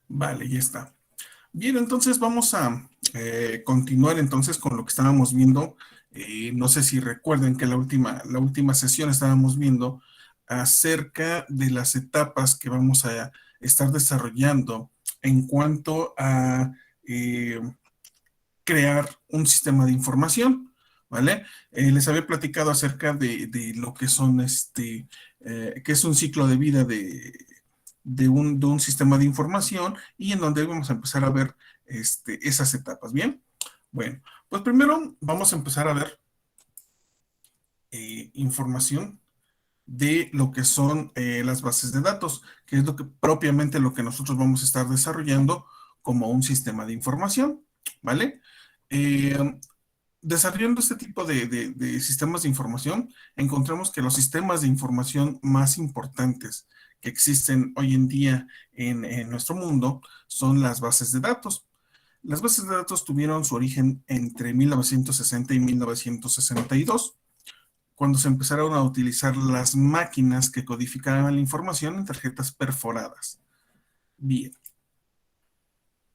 Vale, ya está. Bien, entonces vamos a continuar entonces con lo que estábamos viendo. No sé si recuerden que la última sesión estábamos viendo acerca de las etapas que vamos a estar desarrollando en cuanto a eh, crear un sistema de información, ¿vale? Les había platicado acerca de lo que son que es un ciclo de vida de un sistema de información y en donde vamos a empezar a ver esas etapas, ¿bien? Bueno, pues primero vamos a empezar a ver información de lo que son las bases de datos, que es propiamente lo que nosotros vamos a estar desarrollando como un sistema de información, ¿vale? Eh, Desarrollando este tipo de sistemas de información, encontramos que los sistemas de información más importantes que existen hoy en día en nuestro mundo son las bases de datos. Las bases de datos tuvieron su origen entre 1960 y 1962, cuando se empezaron a utilizar las máquinas que codificaban la información en tarjetas perforadas. Bien,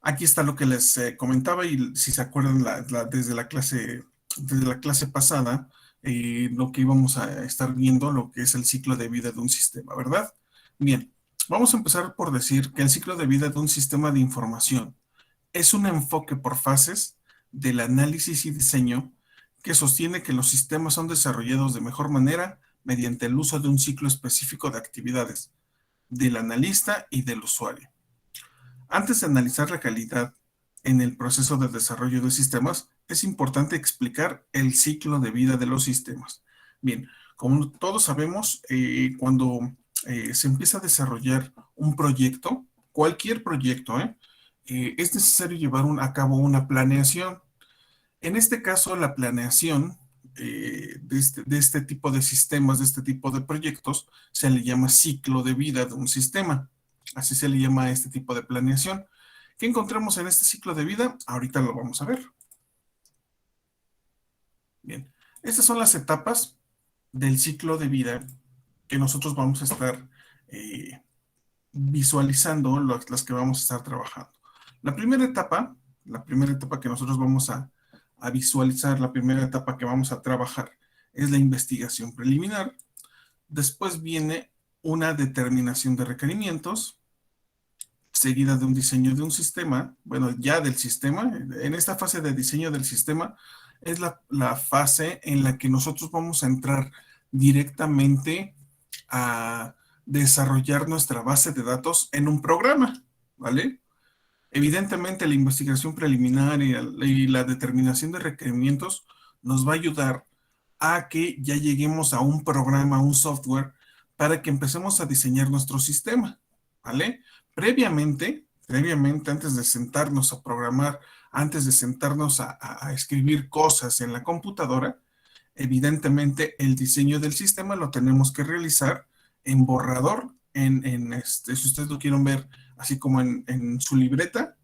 aquí está lo que les comentaba y si se acuerdan desde la clase pasada, lo que íbamos a estar viendo, lo que es el ciclo de vida de un sistema, ¿verdad? Bien, vamos a empezar por decir que el ciclo de vida de un sistema de información es un enfoque por fases del análisis y diseño que sostiene que los sistemas son desarrollados de mejor manera mediante el uso de un ciclo específico de actividades del analista y del usuario. Antes de analizar la calidad en el proceso de desarrollo de sistemas, es importante explicar el ciclo de vida de los sistemas. Bien, como todos sabemos, cuando se empieza a desarrollar un proyecto, cualquier proyecto, es necesario llevar a cabo una planeación. En este caso, la planeación de este tipo de sistemas, de este tipo de proyectos, se le llama ciclo de vida de un sistema. Así se le llama a este tipo de planeación. ¿Qué encontramos en este ciclo de vida? Ahorita lo vamos a ver. Bien, estas son las etapas del ciclo de vida que nosotros vamos a estar eh, visualizando, las que vamos a estar trabajando. La primera etapa, la primera etapa que nosotros vamos a visualizar, la primera etapa que vamos a trabajar es la investigación preliminar. Después viene una determinación de requerimientos, seguida de un diseño de un sistema, bueno, ya del sistema. En esta fase de diseño del sistema es la fase en la que nosotros vamos a entrar directamente a desarrollar nuestra base de datos en un programa, ¿vale? Evidentemente, la investigación preliminar y la determinación de requerimientos nos va a ayudar a que ya lleguemos a un programa, a un software, para que empecemos a diseñar nuestro sistema, ¿vale? Previamente, antes de sentarnos a programar, antes de sentarnos a escribir cosas en la computadora, evidentemente el diseño del sistema lo tenemos que realizar en borrador, si ustedes lo quieren ver así como en su libreta,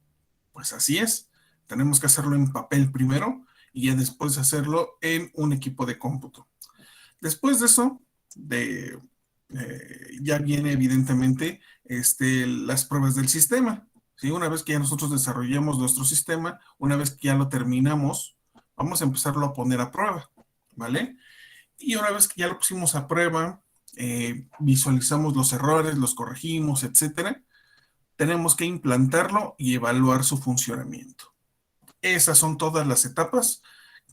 pues así es. Tenemos que hacerlo en papel primero y ya después hacerlo en un equipo de cómputo. Después de eso, ya viene evidentemente las pruebas del sistema. ¿Sí? Una vez que ya nosotros desarrollamos nuestro sistema, una vez que ya lo terminamos, vamos a empezarlo a poner a prueba, ¿vale? Y una vez que ya lo pusimos a prueba, visualizamos los errores, los corregimos, etcétera, tenemos que implantarlo y evaluar su funcionamiento. Esas son todas las etapas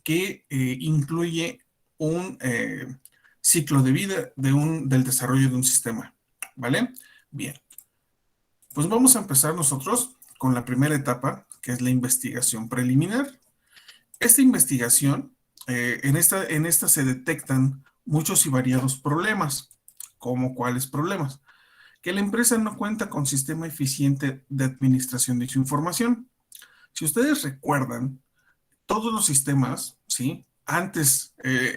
que incluye un ciclo de vida del desarrollo de un sistema, ¿vale? Bien, pues vamos a empezar nosotros con la primera etapa, que es la investigación preliminar. Esta investigación, en esta se detectan muchos y variados problemas. ¿Cómo cuáles problemas? Que la empresa no cuenta con sistema eficiente de administración de su información. Si ustedes recuerdan, todos los sistemas, ¿sí? Antes,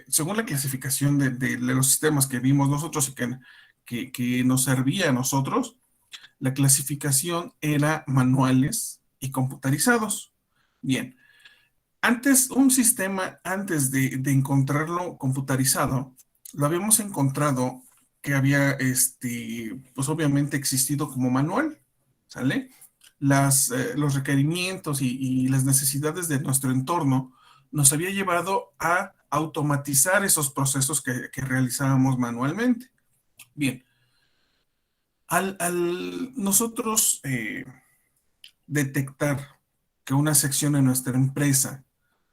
según la clasificación de los sistemas que vimos nosotros y que nos servía a nosotros, la clasificación era manuales y computarizados. Bien, un sistema, antes de encontrarlo computarizado, lo habíamos encontrado que había, pues obviamente existido como manual, ¿sale? los requerimientos y las necesidades de nuestro entorno nos había llevado a automatizar esos procesos que realizábamos manualmente. Bien, al nosotros detectar que una sección en nuestra empresa,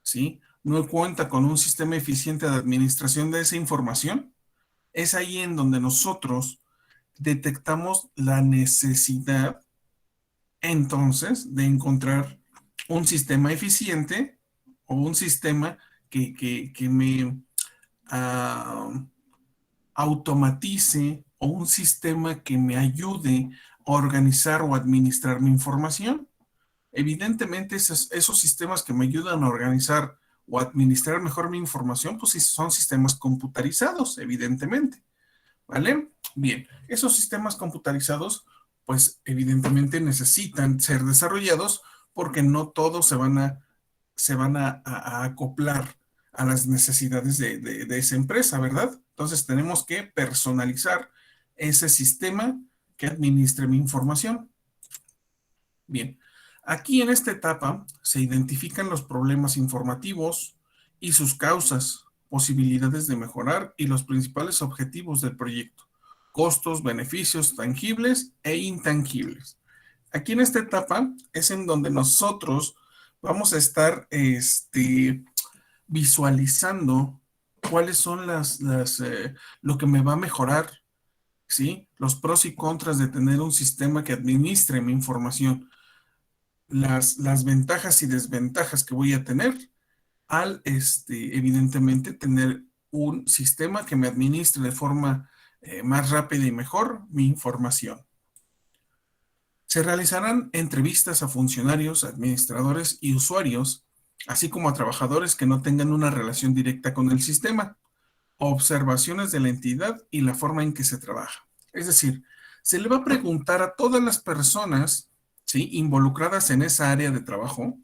¿sí?, no cuenta con un sistema eficiente de administración de esa información, es ahí en donde nosotros detectamos la necesidad, entonces, de encontrar un sistema eficiente o un sistema que me ah, automatice o un sistema que me ayude a organizar o administrar mi información. Evidentemente, esos sistemas que me ayudan a organizar o administrar mejor mi información, pues sí, son sistemas computarizados, evidentemente. ¿Vale? Bien, esos sistemas computarizados, pues evidentemente necesitan ser desarrollados porque no todos se van a acoplar a las necesidades de esa empresa, ¿verdad? Entonces tenemos que personalizar ese sistema que administre mi información. Bien, aquí en esta etapa se identifican los problemas informativos y sus causas, posibilidades de mejorar y los principales objetivos del proyecto, costos, beneficios tangibles e intangibles. Aquí en esta etapa es en donde nosotros vamos a estar visualizando cuáles son lo que me va a mejorar, ¿sí? Los pros y contras de tener un sistema que administre mi información, las ventajas y desventajas que voy a tener al, evidentemente, tener un sistema que me administre de forma más rápida y mejor mi información. Se realizarán entrevistas a funcionarios, administradores y usuarios, así como a trabajadores que no tengan una relación directa con el sistema, observaciones de la entidad y la forma en que se trabaja. Es decir, se le va a preguntar a todas las personas, ¿sí?, involucradas en esa área de trabajo,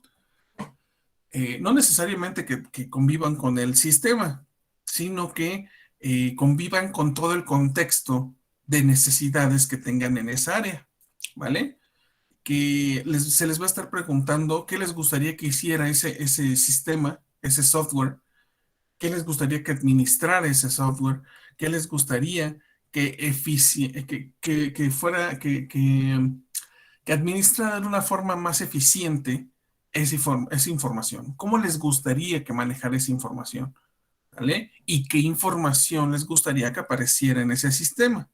no necesariamente que convivan con el sistema, sino que convivan con todo el contexto de necesidades que tengan en esa área, ¿vale? Que se les va a estar preguntando qué les gustaría que hiciera ese sistema, ese software, qué les gustaría que administrara ese software, qué les gustaría que fuera, que administrara de una forma más eficiente esa información. ¿Cómo les gustaría que manejara esa información? ¿Vale? ¿Y qué información les gustaría que apareciera en ese sistema?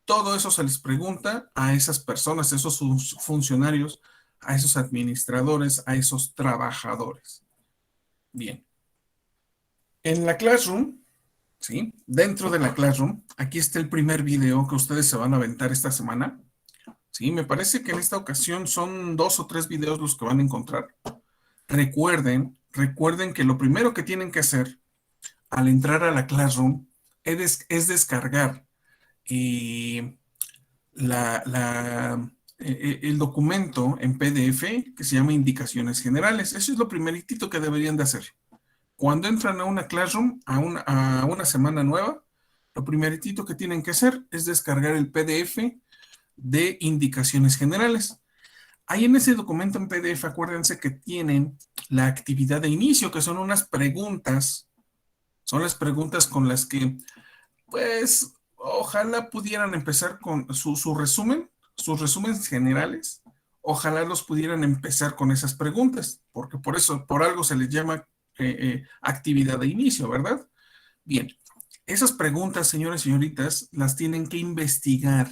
Todo eso se les pregunta a esas personas, a esos funcionarios, a esos administradores, a esos trabajadores. Bien. En la Classroom, ¿sí?, dentro de la Classroom, aquí está el primer video que ustedes se van a aventar esta semana. Sí, me parece que en esta ocasión son 2 o 3 videos los que van a encontrar. Recuerden que lo primero que tienen que hacer al entrar a la Classroom es descargar eh, el documento en PDF que se llama Indicaciones Generales. Eso es lo primeritito que deberían de hacer. Cuando entran a una Classroom, a una semana nueva, lo primeritito que tienen que hacer es descargar el PDF de Indicaciones Generales. Ahí en ese documento en PDF, acuérdense que tienen la actividad de inicio, que son unas preguntas. Son las preguntas con las que, pues, ojalá pudieran empezar con su resumen, sus resúmenes generales. Ojalá los pudieran empezar con esas preguntas, porque por algo se les llama actividad de inicio, ¿verdad? Bien, esas preguntas, señores y señoritas, las tienen que investigar,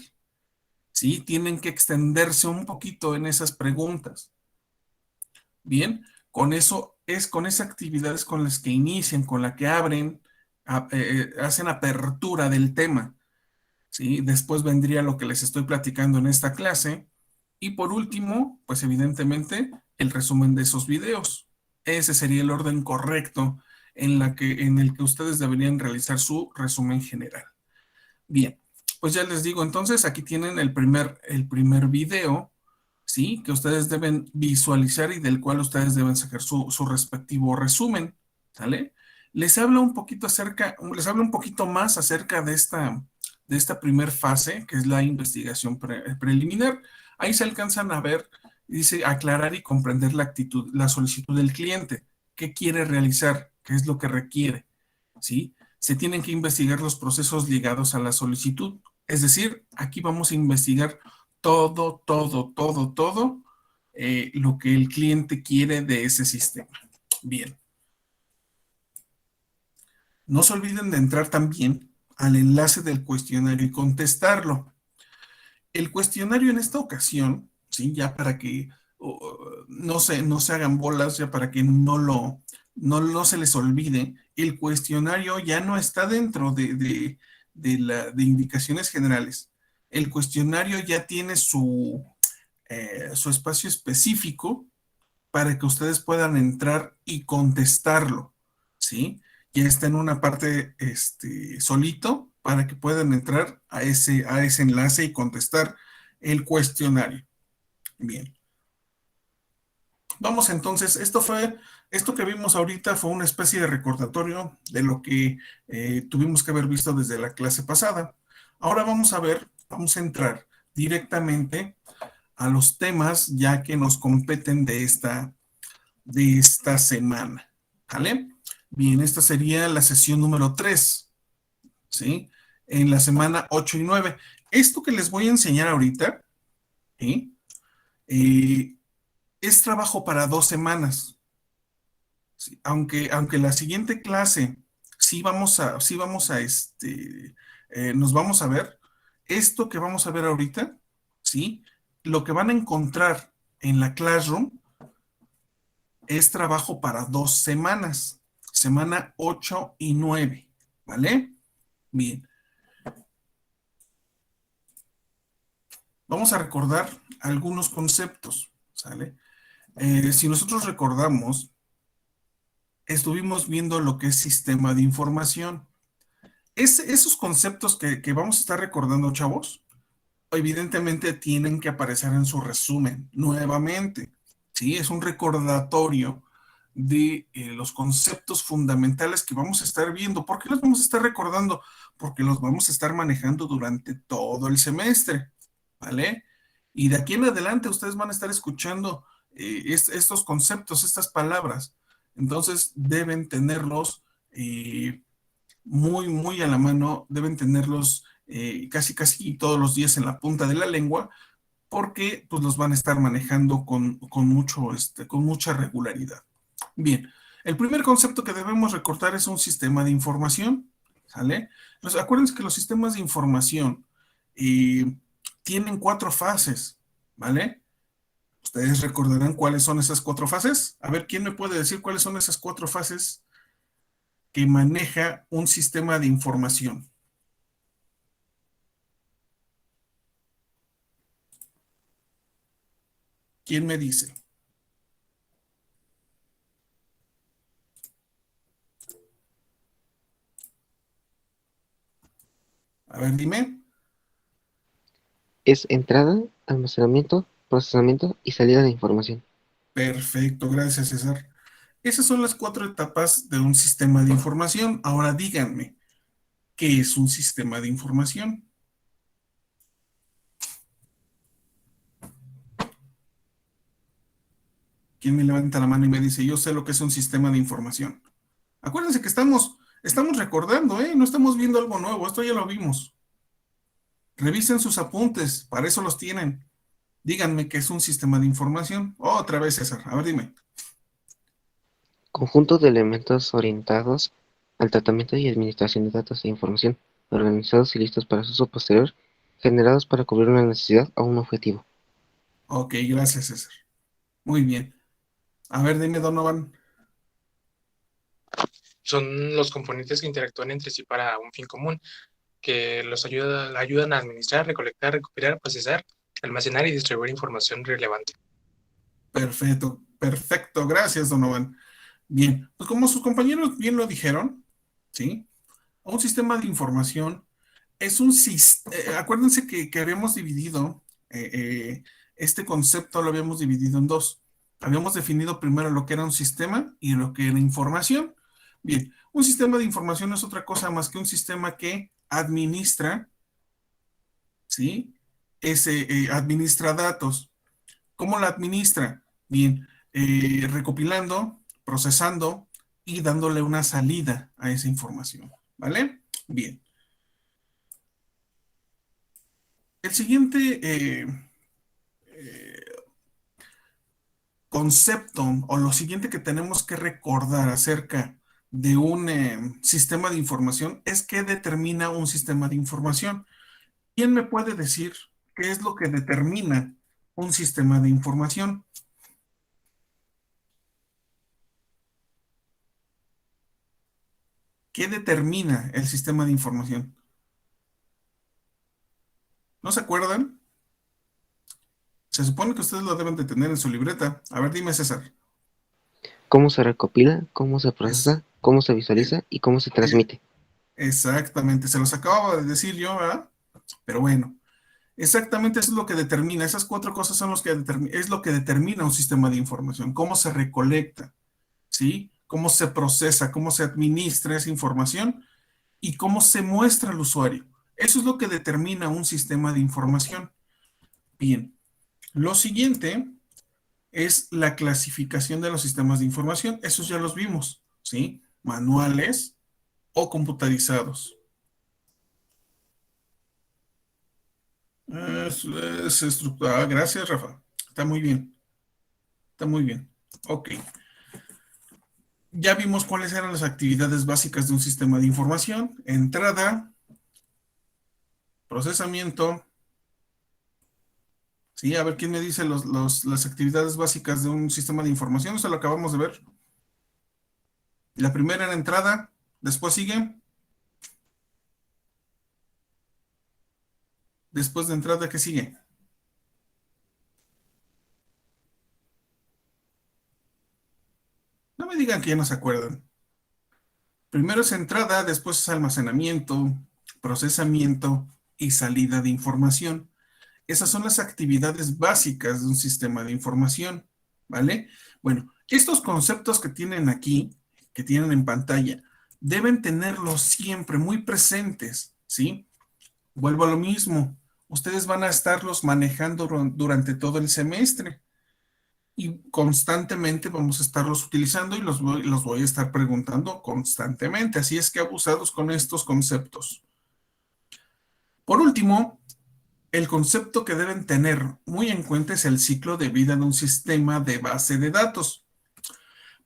¿sí? Tienen que extenderse un poquito en esas preguntas. Bien, con esas actividades con las que inician, con la que abren, hacen apertura del tema, ¿sí? Después vendría lo que les estoy platicando en esta clase. Y por último, pues evidentemente, el resumen de esos videos. Ese sería el orden correcto en el que ustedes deberían realizar su resumen general. Bien, pues ya les digo, entonces aquí tienen el primer video, ¿sí?, que ustedes deben visualizar y del cual ustedes deben sacar su respectivo resumen, ¿sale? Les habla un poquito más acerca de esta primer fase, que es la investigación preliminar. Ahí se alcanzan a ver Dice aclarar y comprender la actitud, la solicitud del cliente. ¿Qué quiere realizar? ¿Qué es lo que requiere? ¿Sí? Se tienen que investigar los procesos ligados a la solicitud. Es decir, aquí vamos a investigar todo lo que el cliente quiere de ese sistema. Bien. No se olviden de entrar también al enlace del cuestionario y contestarlo. El cuestionario en esta ocasión, ¿sí? Ya para que no se hagan bolas, ya para que no se les olvide, el cuestionario ya no está dentro de indicaciones generales. El cuestionario ya tiene su espacio específico para que ustedes puedan entrar y contestarlo, ¿sí? Ya está en una parte solito para que puedan entrar a ese enlace y contestar el cuestionario. Bien. Vamos entonces, esto que vimos ahorita fue una especie de recordatorio de lo que tuvimos que haber visto desde la clase pasada. Ahora vamos a entrar directamente a los temas ya que nos competen de esta semana. ¿Vale? Bien, esta sería la sesión número 3, ¿sí? En la semana 8 y 9. Esto que les voy a enseñar ahorita, ¿sí? Es trabajo para 2 semanas. ¿Sí? Aunque la siguiente clase sí vamos a nos vamos a ver, esto que vamos a ver ahorita, ¿sí? Lo que van a encontrar en la Classroom es trabajo para 2 semanas, semana 8 y 9, ¿vale? Bien, vamos a recordar algunos conceptos, ¿sale? Si nosotros recordamos, estuvimos viendo lo que es sistema de información. Esos conceptos que vamos a estar recordando, chavos, evidentemente tienen que aparecer en su resumen nuevamente. ¿Sí? Es un recordatorio de los conceptos fundamentales que vamos a estar viendo. ¿Por qué los vamos a estar recordando? Porque los vamos a estar manejando durante todo el semestre, ¿vale? Y de aquí en adelante ustedes van a estar escuchando estos conceptos, estas palabras. Entonces deben tenerlos muy a la mano, deben tenerlos casi todos los días en la punta de la lengua, porque pues los van a estar manejando con mucha regularidad. Bien, el primer concepto que debemos recordar es un sistema de información, ¿sale? Entonces, acuérdense que los sistemas de información eh, tienen 4 fases, ¿vale? Ustedes recordarán cuáles son esas 4 fases. A ver, ¿quién me puede decir cuáles son esas 4 fases que maneja un sistema de información? ¿Quién me dice? A ver, dime. Es entrada, almacenamiento, procesamiento y salida de información. Perfecto, gracias, César. Esas son las 4 etapas de un sistema de información. Ahora díganme, ¿qué es un sistema de información? ¿Quién me levanta la mano y me dice, yo sé lo que es un sistema de información? Acuérdense que estamos recordando, ¿eh? No estamos viendo algo nuevo, esto ya lo vimos. Revisen sus apuntes, para eso los tienen. Díganme qué es un sistema de información. Otra vez, César, a ver, dime. Conjunto de elementos orientados al tratamiento y administración de datos e información, organizados y listos para su uso posterior, generados para cubrir una necesidad o un objetivo. Ok, gracias, César. Muy bien. A ver, dime, Donovan. Son los componentes que interactúan entre sí para un fin común, que ayudan a administrar, recolectar, recuperar, procesar, almacenar y distribuir información relevante. Perfecto, perfecto, gracias, Donovan. Bien, pues como sus compañeros bien lo dijeron, ¿sí? Un sistema de información es un sistema, acuérdense que habíamos dividido, este concepto lo habíamos dividido en dos. Habíamos definido primero lo que era un sistema y lo que era información. Bien, un sistema de información no es otra cosa más que un sistema que administra, ¿sí? Administra datos. ¿Cómo la administra? Bien, recopilando, procesando y dándole una salida a esa información, ¿vale? Bien. El siguiente concepto o lo siguiente que tenemos que recordar acerca de un sistema de información es qué determina un sistema de información. ¿Quién me puede decir qué es lo que determina un sistema de información? ¿Qué determina el sistema de información? ¿No se acuerdan? Se supone que ustedes lo deben de tener en su libreta. A ver, dime, César. Cómo se recopila, cómo se Es, procesa, cómo se eh, visualiza y cómo se eh, transmite. exactamente, se los acababa de decir yo, ¿verdad? Pero bueno, exactamente eso es lo que determina. Esas cuatro cosas son es lo que determina un sistema de información. Cómo se recolecta, ¿sí? Cómo se procesa, cómo se administra esa información y cómo se muestra al usuario. Eso es lo que determina un sistema de información. Bien, lo siguiente es la clasificación de los sistemas de información. Esos ya los vimos, ¿sí? Manuales o computarizados. Es estructura. Gracias, Rafa. Está muy bien. Está muy bien. Ok. Ya vimos cuáles eran las actividades básicas de un sistema de información. Entrada, procesamiento. Sí, a ver quién me dice las actividades básicas de un sistema de información. Eso lo acabamos de ver. La primera era entrada. Después sigue. Después de entrada, ¿qué sigue? No me digan que ya no se acuerdan. Primero es entrada, después es almacenamiento, procesamiento y salida de información. Esas son las actividades básicas de un sistema de información, ¿vale? Bueno, estos conceptos que tienen aquí, que tienen en pantalla, deben tenerlos siempre muy presentes, ¿sí? Vuelvo a lo mismo. Ustedes van a estarlos manejando durante todo el semestre y constantemente vamos a estarlos utilizando y los voy a estar preguntando constantemente. Así es que abusados con estos conceptos. Por último, el concepto que deben tener muy en cuenta es el ciclo de vida de un sistema de base de datos.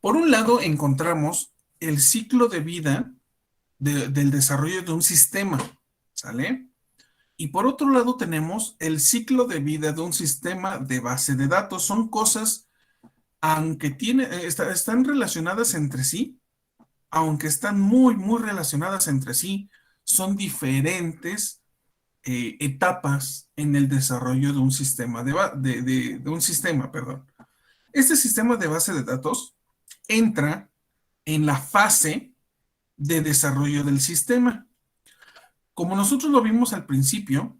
Por un lado, encontramos el ciclo de vida del desarrollo de un sistema, ¿sale? Y por otro lado tenemos el ciclo de vida de un sistema de base de datos. Son cosas, aunque están relacionadas entre sí, aunque están muy relacionadas entre sí, son diferentes etapas en el desarrollo de un sistema de un sistema, perdón. Este sistema de base de datos entra en la fase de desarrollo del sistema. Como nosotros lo vimos al principio,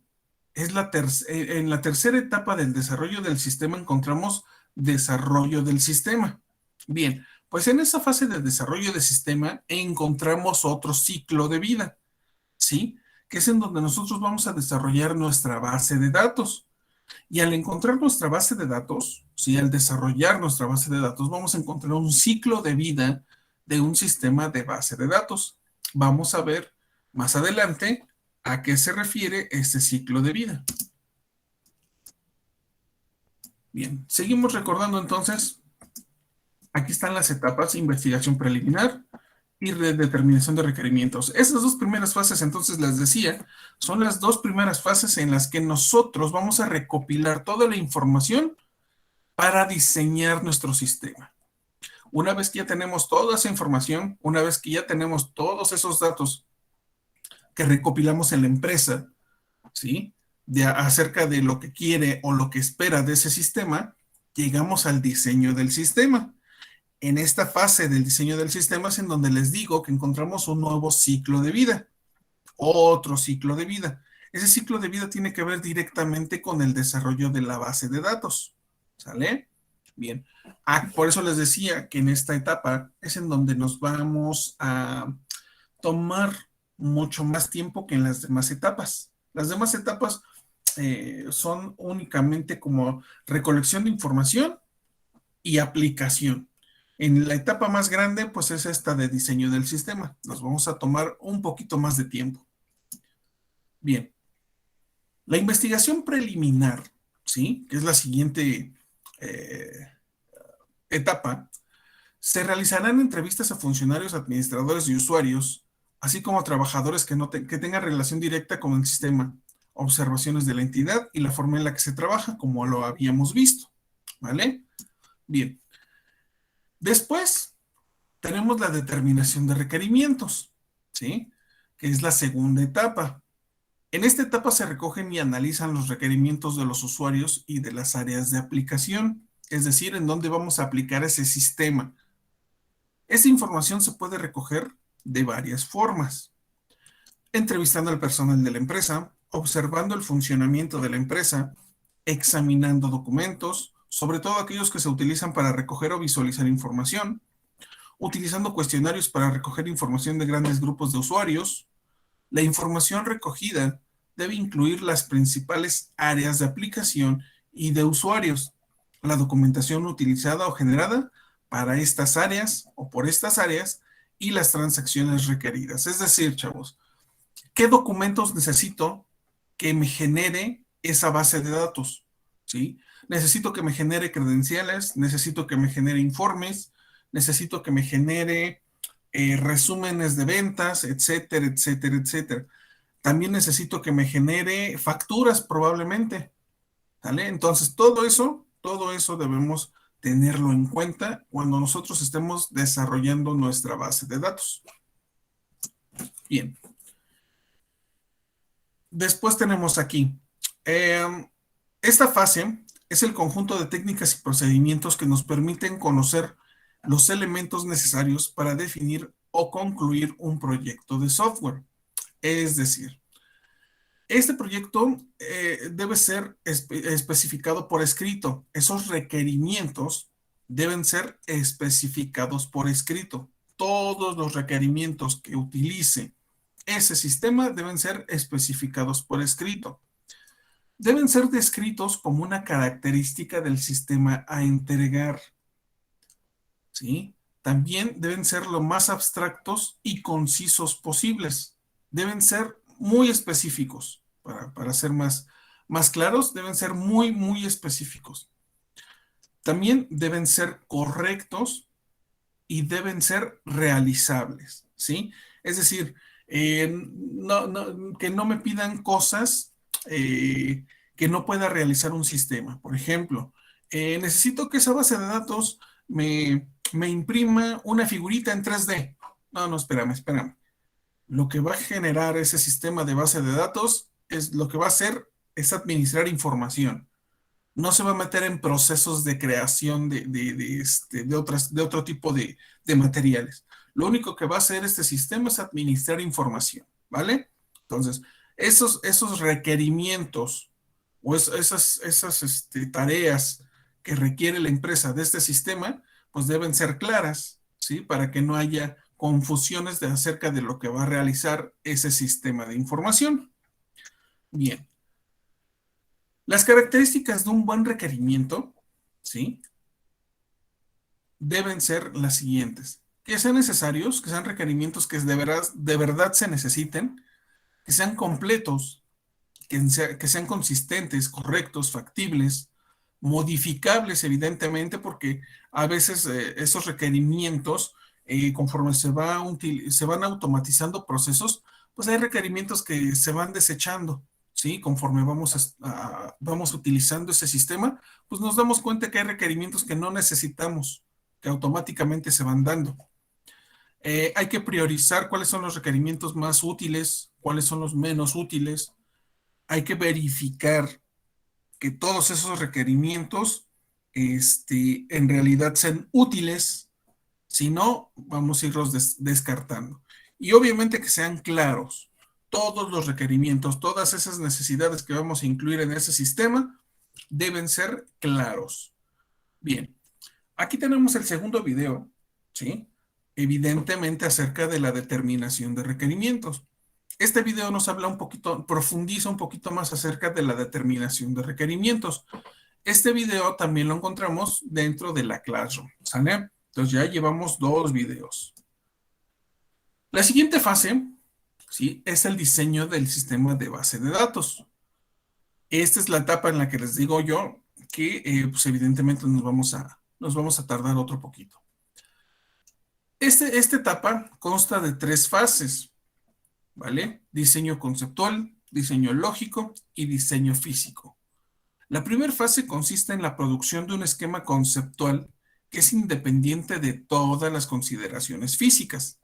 en la tercera etapa del desarrollo del sistema encontramos desarrollo del sistema. Bien, pues en esa fase de desarrollo del sistema encontramos otro ciclo de vida, ¿sí? Que es en donde nosotros vamos a desarrollar nuestra base de datos. Y al encontrar nuestra base de datos, ¿sí? Al desarrollar nuestra base de datos, vamos a encontrar un ciclo de vida de un sistema de base de datos. Vamos a ver más adelante a qué se refiere este ciclo de vida. Bien, seguimos recordando entonces. Aquí están las etapas: investigación preliminar y determinación de requerimientos. Esas dos primeras fases, entonces les decía, son las dos primeras fases en las que nosotros vamos a recopilar toda la información para diseñar nuestro sistema. Una vez que ya tenemos toda esa información, una vez que ya tenemos todos esos datos que recopilamos en la empresa, ¿sí? Acerca de lo que quiere o lo que espera de ese sistema, llegamos al diseño del sistema. En esta fase del diseño del sistema es en donde les digo que encontramos un nuevo ciclo de vida, otro ciclo de vida. Ese ciclo de vida tiene que ver directamente con el desarrollo de la base de datos, ¿sale? Bien, por eso les decía que en esta etapa es en donde nos vamos a tomar mucho más tiempo que en las demás etapas. Las demás etapas son únicamente como recolección de información y aplicación. En la etapa más grande, pues es esta de diseño del sistema. Nos vamos a tomar un poquito más de tiempo. Bien, la investigación preliminar, ¿sí? Que es la siguiente eh, etapa, se realizarán entrevistas a funcionarios, administradores y usuarios, así como a trabajadores que tengan relación directa con el sistema, observaciones de la entidad y la forma en la que se trabaja, como lo habíamos visto, ¿vale? Bien. Después tenemos la determinación de requerimientos, ¿sí? Que es la segunda etapa. En esta etapa se recogen y analizan los requerimientos de los usuarios y de las áreas de aplicación, es decir, en dónde vamos a aplicar ese sistema. Esa información se puede recoger de varias formas. Entrevistando al personal de la empresa, observando el funcionamiento de la empresa, examinando documentos, sobre todo aquellos que se utilizan para recoger o visualizar información, utilizando cuestionarios para recoger información de grandes grupos de usuarios. La información recogida debe incluir las principales áreas de aplicación y de usuarios, la documentación utilizada o generada para estas áreas o por estas áreas y las transacciones requeridas. Es decir, chavos, ¿qué documentos necesito que me genere esa base de datos? ¿Sí? Necesito que me genere credenciales, necesito que me genere informes, necesito que me genere resúmenes de ventas, etcétera, etcétera, etcétera. También necesito que me genere facturas probablemente, ¿vale? Entonces, todo eso debemos tenerlo en cuenta cuando nosotros estemos desarrollando nuestra base de datos. Bien. Después tenemos aquí, esta fase es el conjunto de técnicas y procedimientos que nos permiten conocer los elementos necesarios para definir o concluir un proyecto de software. Es decir, este proyecto debe ser especificado por escrito. Esos requerimientos deben ser especificados por escrito. Todos los requerimientos que utilice ese sistema deben ser especificados por escrito. Deben ser descritos como una característica del sistema a entregar. ¿Sí? También deben ser lo más abstractos y concisos posibles. Deben ser muy específicos. Para ser más claros, deben ser muy, muy específicos. También deben ser correctos y deben ser realizables, ¿sí? Es decir, que no me pidan cosas que no pueda realizar un sistema. Por ejemplo, necesito que esa base de datos me imprima una figurita en 3D. No, espérame. Lo que va a generar ese sistema de base de datos lo que va a hacer es administrar información. No se va a meter en procesos de creación de otro tipo de materiales. Lo único que va a hacer este sistema es administrar información, ¿vale? Entonces, esos requerimientos o esas tareas que requiere la empresa de este sistema, pues deben ser claras, ¿sí? Para que no haya confusiones acerca de lo que va a realizar ese sistema de información. Bien. Las características de un buen requerimiento, ¿sí? Deben ser las siguientes. Que sean necesarios, que sean requerimientos que de verdad se necesiten, que sean completos, que sean consistentes, correctos, factibles, modificables evidentemente, porque a veces esos requerimientos, conforme se van automatizando procesos, pues hay requerimientos que se van desechando, ¿sí? Conforme vamos utilizando ese sistema, pues nos damos cuenta que hay requerimientos que no necesitamos, que automáticamente se van dando. Hay que priorizar cuáles son los requerimientos más útiles, cuáles son los menos útiles. Hay que verificar que todos esos requerimientos en realidad sean útiles, si no, vamos a irlos descartando. Y obviamente que sean claros. Todos los requerimientos, todas esas necesidades que vamos a incluir en ese sistema deben ser claros. Bien, aquí tenemos el segundo video, ¿sí? Evidentemente acerca de la determinación de requerimientos. Este video nos habla un poquito, profundiza un poquito más acerca de la determinación de requerimientos. Este video también lo encontramos dentro de la Classroom, ¿sale? Entonces ya llevamos 2 videos. La siguiente fase, ¿sí?, es el diseño del sistema de base de datos. Esta es la etapa en la que les digo yo que, pues evidentemente nos vamos a tardar otro poquito. Esta etapa consta de 3 fases, ¿vale? Diseño conceptual, diseño lógico y diseño físico. La primera fase consiste en la producción de un esquema conceptual que es independiente de todas las consideraciones físicas.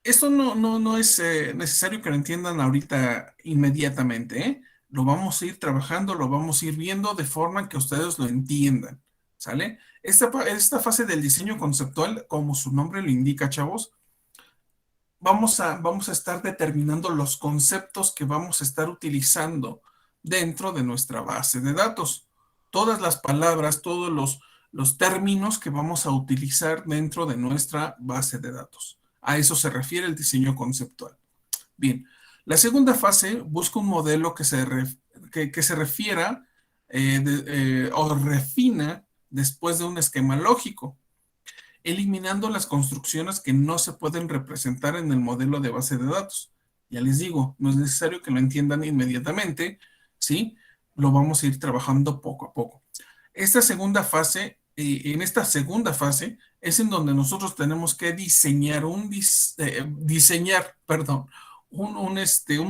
Esto no es necesario que lo entiendan ahorita inmediatamente, ¿eh? Lo vamos a ir trabajando, lo vamos a ir viendo de forma que ustedes lo entiendan, ¿sale? Esta fase del diseño conceptual, como su nombre lo indica, chavos, vamos a estar determinando los conceptos que vamos a estar utilizando dentro de nuestra base de datos. Todas las palabras, todos los términos que vamos a utilizar dentro de nuestra base de datos. A eso se refiere el diseño conceptual. Bien, la segunda fase busca un modelo que se refiera o refina después de un esquema lógico, eliminando las construcciones que no se pueden representar en el modelo de base de datos. Ya les digo, no es necesario que lo entiendan inmediatamente, ¿sí? Lo vamos a ir trabajando poco a poco. En esta segunda fase es en donde nosotros tenemos que diseñar un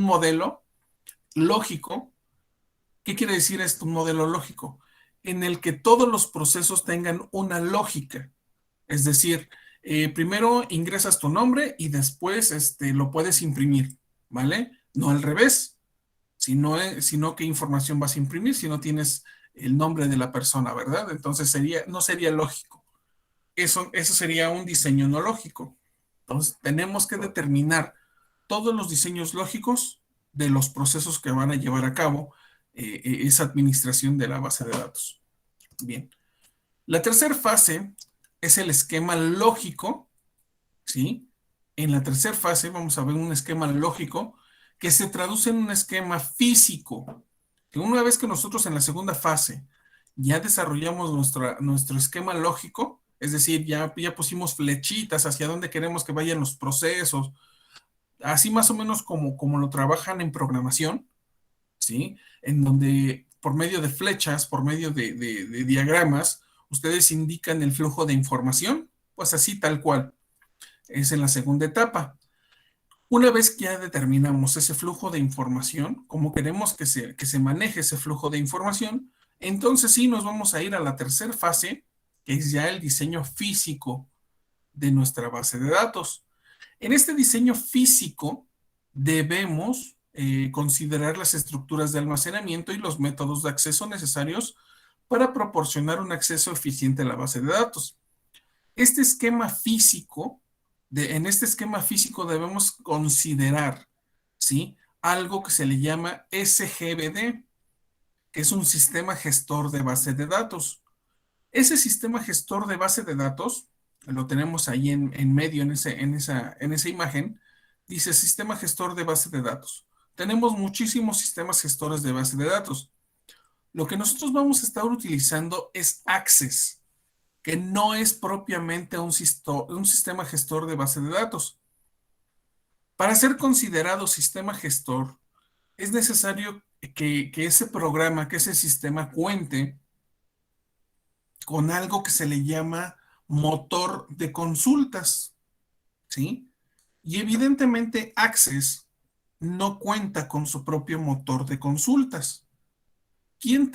modelo lógico. ¿Qué quiere decir esto, un modelo lógico? En el que todos los procesos tengan una lógica. Es decir, primero ingresas tu nombre y después lo puedes imprimir, ¿vale? No al revés, sino qué información vas a imprimir si no tienes el nombre de la persona, ¿verdad? Entonces no sería lógico. Eso sería un diseño no lógico. Entonces, tenemos que determinar todos los diseños lógicos de los procesos que van a llevar a cabo esa administración de la base de datos. Bien. La tercera fase es el esquema lógico, ¿sí? En la tercera fase vamos a ver un esquema lógico que se traduce en un esquema físico. Que una vez que nosotros en la segunda fase ya desarrollamos nuestro esquema lógico, es decir, ya pusimos flechitas hacia dónde queremos que vayan los procesos, así más o menos como lo trabajan en programación, ¿sí? En donde por medio de flechas, por medio de diagramas, ustedes indican el flujo de información, pues así tal cual. Es en la segunda etapa. Una vez que ya determinamos ese flujo de información, cómo queremos que se maneje ese flujo de información, entonces sí nos vamos a ir a la tercera fase, que es ya el diseño físico de nuestra base de datos. En este diseño físico debemos considerar las estructuras de almacenamiento y los métodos de acceso necesarios para proporcionar un acceso eficiente a la base de datos. En este esquema físico debemos considerar, ¿sí?, algo que se le llama SGBD, que es un sistema gestor de base de datos. Ese sistema gestor de base de datos, lo tenemos ahí en medio, en esa imagen, dice sistema gestor de base de datos. Tenemos muchísimos sistemas gestores de base de datos. Lo que nosotros vamos a estar utilizando es Access, que no es propiamente un sistema gestor de base de datos. Para ser considerado sistema gestor, es necesario que ese programa, que ese sistema cuente con algo que se le llama motor de consultas, ¿sí? Y evidentemente Access no cuenta con su propio motor de consultas. ¿Quién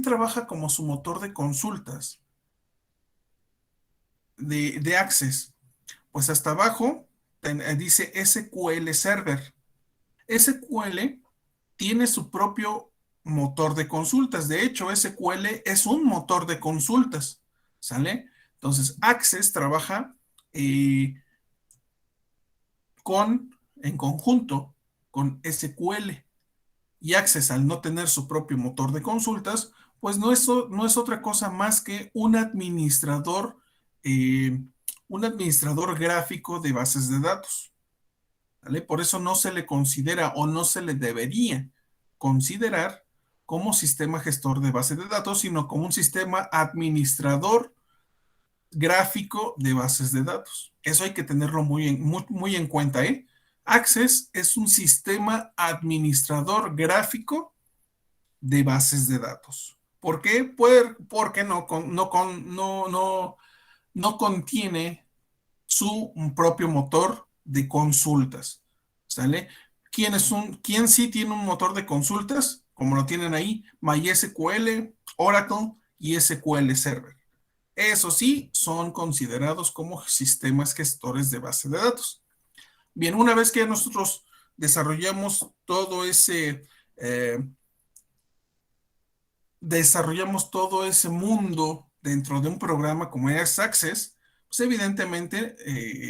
trabaja como su motor de consultas de Access? Pues hasta abajo dice SQL Server. SQL tiene su propio motor de consultas. De hecho, SQL es un motor de consultas, ¿sale? Entonces, Access trabaja en conjunto con SQL. Y Access, al no tener su propio motor de consultas, pues no es otra cosa más que un administrador gráfico de bases de datos, ¿vale? Por eso no se le considera o no se le debería considerar como sistema gestor de base de datos, sino como un sistema administrador gráfico de bases de datos. Eso hay que tenerlo muy en cuenta, ¿eh? Access es un sistema administrador gráfico de bases de datos. ¿Por qué? Porque no contiene su propio motor de consultas. ¿Sale? ¿Quién sí tiene un motor de consultas? Como lo tienen ahí, MySQL, Oracle y SQL Server. Eso sí, son considerados como sistemas gestores de base de datos. Bien, una vez que nosotros desarrollamos eh, todo ese mundo dentro de un programa como es Access, pues evidentemente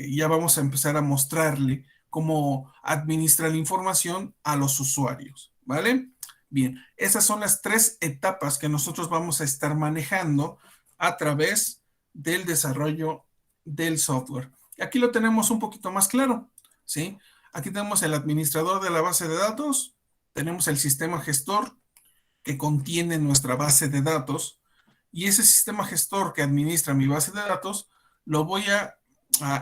ya vamos a empezar a mostrarle cómo administra la información a los usuarios, ¿vale? Bien, esas son las 3 etapas que nosotros vamos a estar manejando a través del desarrollo del software. Aquí lo tenemos un poquito más claro, ¿sí? Aquí tenemos el administrador de la base de datos, tenemos el sistema gestor que contiene nuestra base de datos y ese sistema gestor que administra mi base de datos lo voy a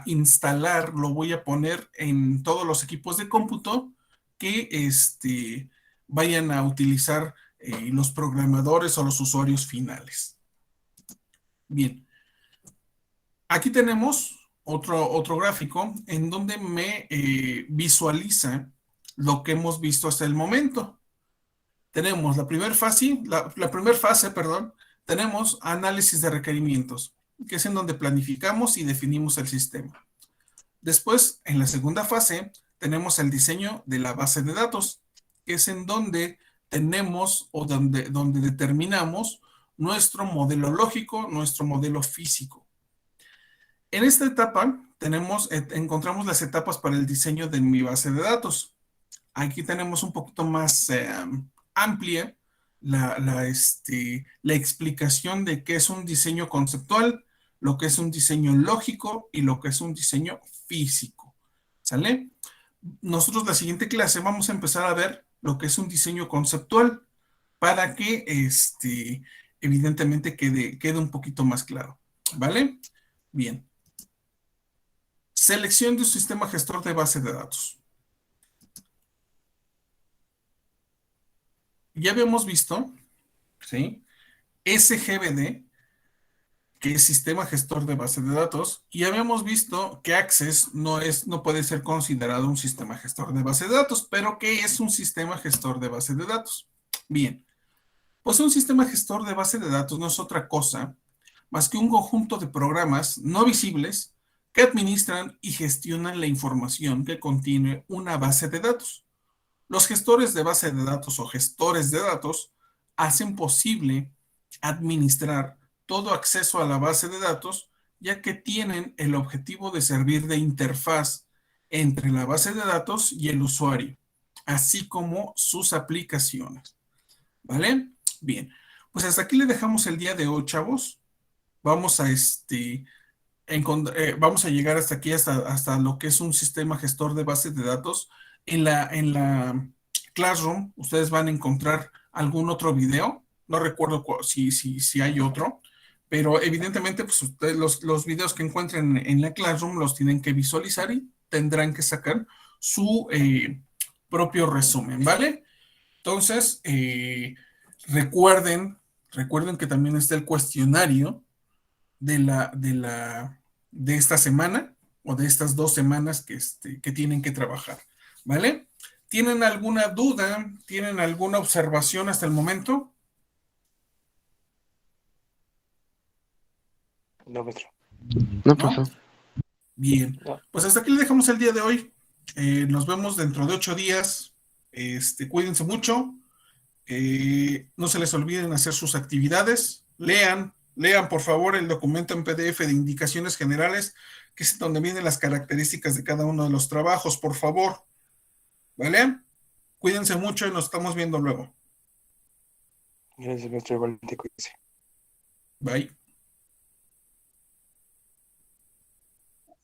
instalar, lo voy a poner en todos los equipos de cómputo que vayan a utilizar los programadores o los usuarios finales. Bien, aquí tenemos otro gráfico en donde me visualiza lo que hemos visto hasta el momento. Tenemos la primera fase, perdón, tenemos análisis de requerimientos, que es en donde planificamos y definimos el sistema. Después, en la segunda fase, tenemos el diseño de la base de datos, que es en donde tenemos o donde determinamos nuestro modelo lógico, nuestro modelo físico. En esta etapa encontramos las etapas para el diseño de mi base de datos. Aquí tenemos un poquito más amplia la explicación de qué es un diseño conceptual, lo que es un diseño lógico y lo que es un diseño físico. ¿Sale? Nosotros la siguiente clase vamos a empezar a ver lo que es un diseño conceptual para que evidentemente quede un poquito más claro. ¿Vale? Bien. Selección de un sistema gestor de base de datos. Ya habíamos visto, ¿sí? SGBD, que es sistema gestor de base de datos, y habíamos visto que Access no puede ser considerado un sistema gestor de base de datos, pero que es un sistema gestor de base de datos. Bien, pues un sistema gestor de base de datos no es otra cosa más que un conjunto de programas no visibles que administran y gestionan la información que contiene una base de datos. Los gestores de base de datos o gestores de datos hacen posible administrar todo acceso a la base de datos, ya que tienen el objetivo de servir de interfaz entre la base de datos y el usuario, así como sus aplicaciones. ¿Vale? Bien, pues hasta aquí le dejamos el día de hoy, chavos. Vamos a vamos a llegar hasta aquí, hasta lo que es un sistema gestor de bases de datos. En la Classroom, ustedes van a encontrar algún otro video. No recuerdo si hay otro, pero evidentemente, pues ustedes los videos que encuentren en la Classroom los tienen que visualizar y tendrán que sacar su propio resumen, ¿vale? Entonces, recuerden que también está el cuestionario de esta semana o de estas 2 semanas que tienen que trabajar, ¿vale? ¿Tienen alguna duda? ¿Tienen alguna observación hasta el momento? No, maestro. No, ¿No? profe. Bien, No. pues hasta aquí le dejamos el día de hoy. Nos vemos dentro de 8 días. Cuídense mucho. No se les olviden hacer sus actividades. Lean por favor el documento en PDF de indicaciones generales, que es donde vienen las características de cada uno de los trabajos, por favor. ¿Vale? Cuídense mucho y nos estamos viendo luego. Gracias, maestro. Igualmente, cuídese. Bye.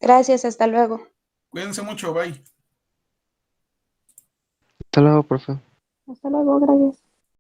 Gracias, hasta luego. Cuídense mucho, bye. Hasta luego, profe. Hasta luego, gracias.